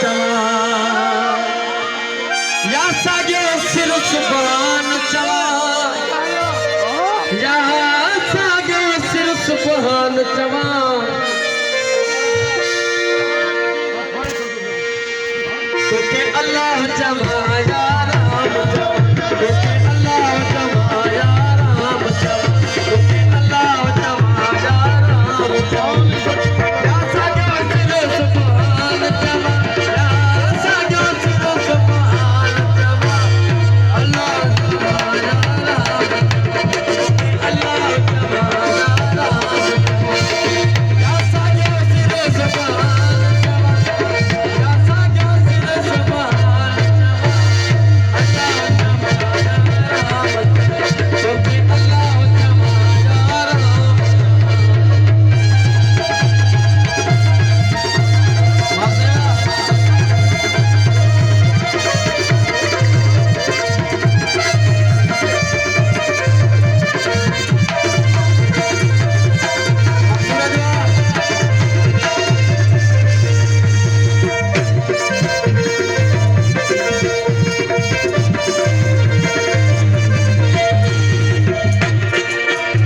चवा या सागे सिर सुभान चवा या सागे सिर सुभान चवा तोके अल्लाह चवा या राम चवा तोके अल्लाह चवा या राम चवा तोके अल्लाह चवा या राम चवा या सागे सिर सुभान चवा या सागे सिर सुभान चवा अल्लाह चवा या राम तोके अल्लाह चवा या राम या सागे सिर सुभान चवा या सागे सिर सुभान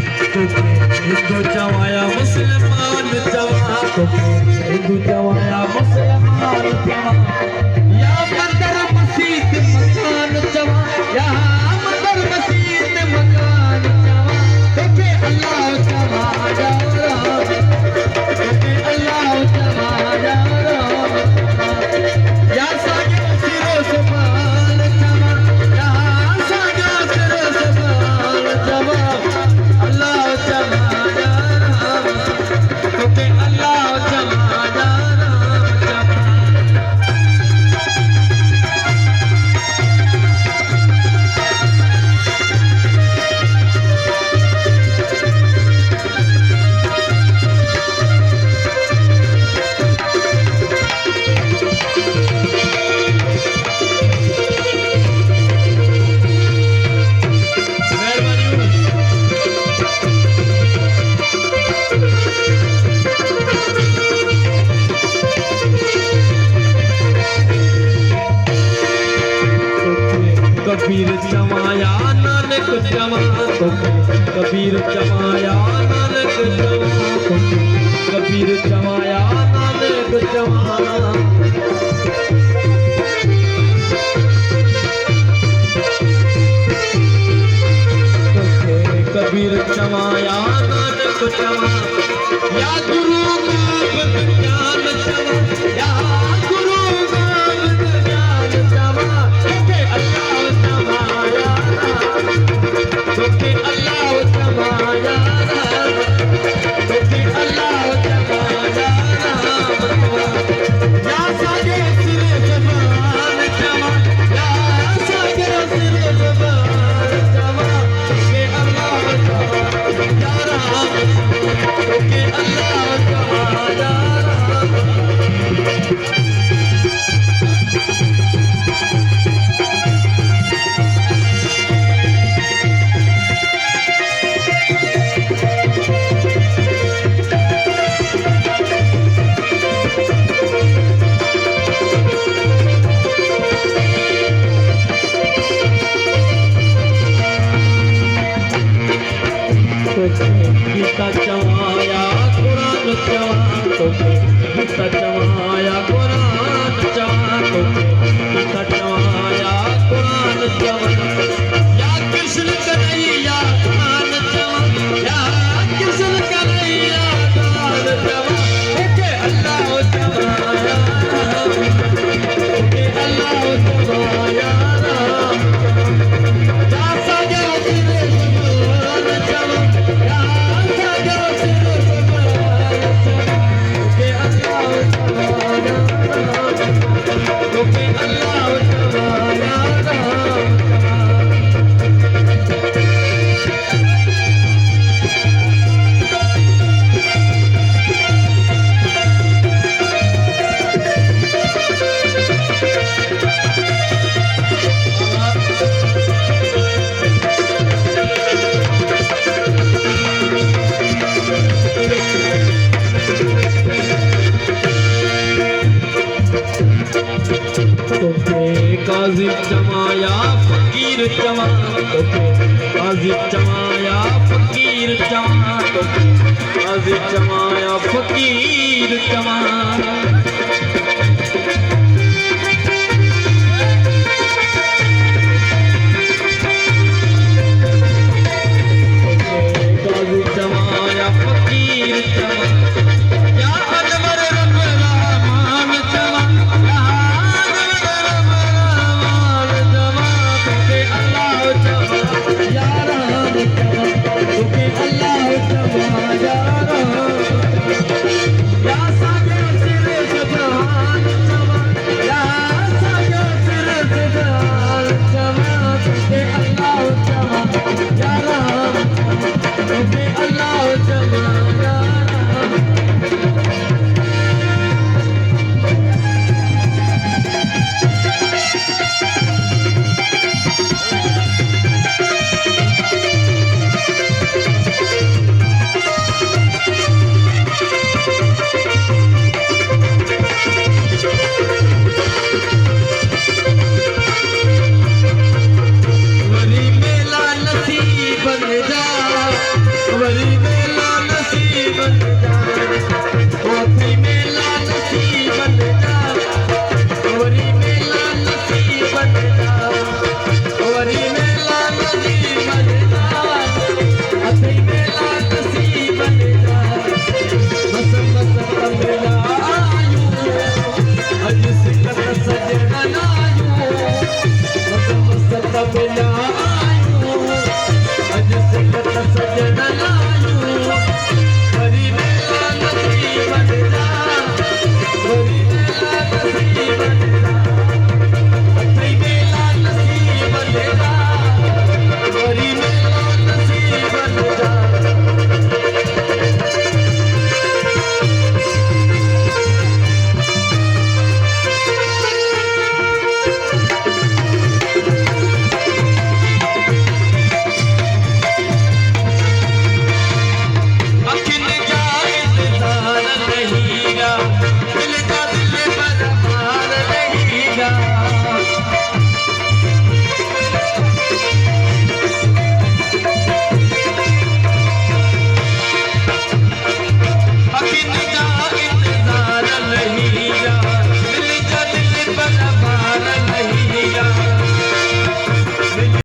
हिंदू चवाया मुसलमान चवा हिंदू चवाया मुसलमान चवा या मंदिर मस्जिद मकान चवा या मंदिर मस्जिद मकान चवा तोके अल्लाह चवा या राम तोके अल्लाह चवा या राम या सागे सिर सुभान चवा या सागे सिर सुभान चवा अल्लाह चवा कबीर चमाया नानक चमा कबीर चमाया नानक चमा कबीर चमाया नानक चमा कबीर चमाया नानक चमा या गुरु गोविंद ज्ञान चमा या गुरु गोविंद ज्ञान चमा तोके अल्लाह चमा या तोके अल्लाह चमा या तोके अल्लाह चमा या सागे सिर सुभान चमा या सागे सिर सुभान चमा तोके अल्लाह चमा या राम तोके अल्लाह चमा या गीता चवाया कुरान चवा गीता चवाया कुरान चवा गीता चवाया कुरान चवा या कृष्ण कन्हैया कान चवा या कृष्ण कन्हैया कान चवा तोके अल्लाह चवाया तोके अल्लाह चवाया या सागे सिर सुभान चवा या सागे सिर सुभान तोके अल्लाह चवाया तोके अल्लाह चवाया काजी चमाया फकीर चमा काजी चमाया फकीर चमा काजी चमाया फकीर चमा